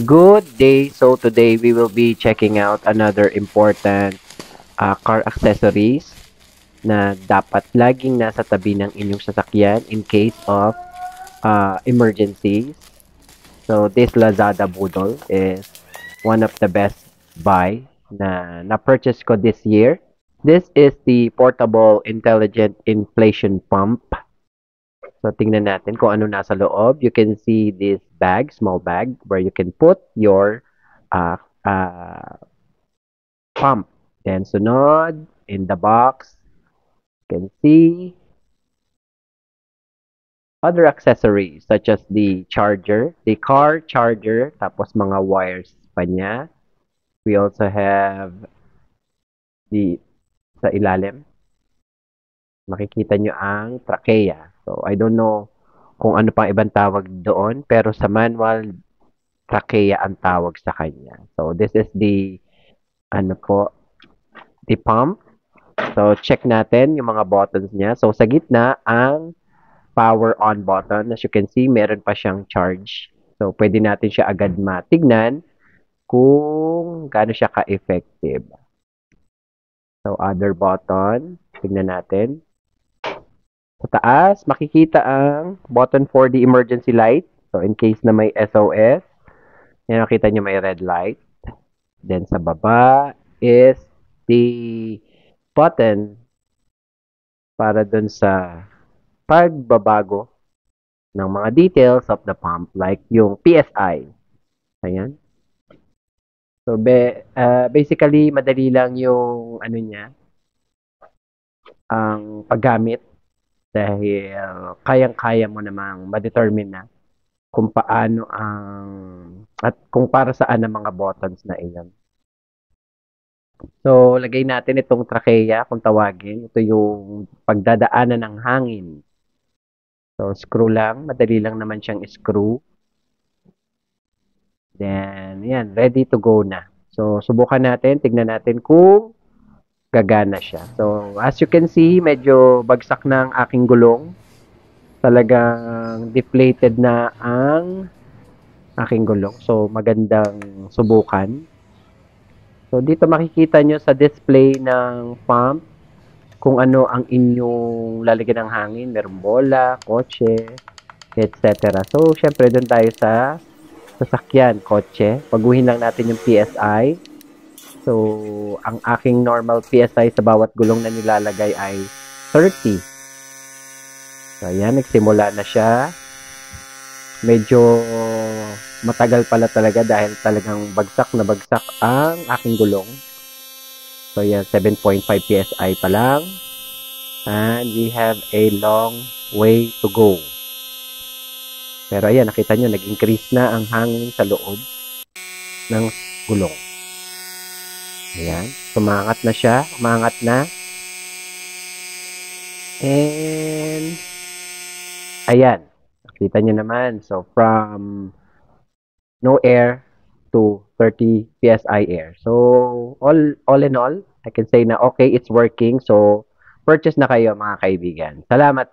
Good day. So today we will be checking out another important car accessories na dapat laging nasa tabi ng inyong sasakyan in case of emergencies. So this Lazada Budol is one of the best buy na purchase ko this year. This is the portable intelligent inflation pump. So tingnan natin kung ano nasa loob. You can see this bag, small bag, where you can put your uh, uh, pump. Then sunod, in the box, you can see other accessories such as the charger, the car charger, tapos mga wires pa niya. We also have the sa ilalim, makikita nyo ang trachea. So I don't know kung ano pang ibang tawag doon, pero sa manual, trachea ang tawag sa kanya. So this is the ano po, the pump. So check natin yung mga buttons niya. So sa gitna ang power on button. As you can see, meron pa siyang charge. So pwede natin siya agad matignan kung gaano siya ka-effective. So other button, tignan natin. Sa taas, makikita ang button for the emergency light. So in case na may SOS, yan nakita nyo may red light. Then sa baba is the button para dun sa pagbabago ng mga details of the pump like yung PSI. Ayan. So basically madali lang yung ano niya, ang paggamit dahil kayang-kaya mo namang ma-determine na kung paano ang at kung para saan ang mga buttons na iyon. So, lagay natin itong trachea kung tawagin. Ito yung pagdadaanan ng hangin. So, screw lang. Madali lang naman siyang screw. Then, yan. Ready to go na. So, subukan natin. Tignan natin kung gagana siya. So, as you can see, medyo bagsak na ang aking gulong. Talagang deflated na ang aking gulong. So, magandang subukan. So, dito makikita nyo sa display ng pump kung ano ang inyong lalagyan ng hangin. Merong bola, kotse, etc. So, syempre, doon tayo sa sasakyan, kotse. Paguhin lang natin yung PSI. So, ang aking normal PSI sa bawat gulong na nilalagay ay 30. So, ayan, nagsimula na siya. Medyo matagal pala talaga dahil talagang bagsak na bagsak ang aking gulong. So, yan, 7.5 PSI pa lang. And we have a long way to go. Pero ayan, nakita nyo, nag-increase na ang hangin sa loob ng gulong. Ayan, tumangat na siya, umangat na. And, ayan, nakita nyo naman. So, from no air to 30 PSI air. So, all in all, I can say na okay, it's working. So, purchase na kayo mga kaibigan. Salamat.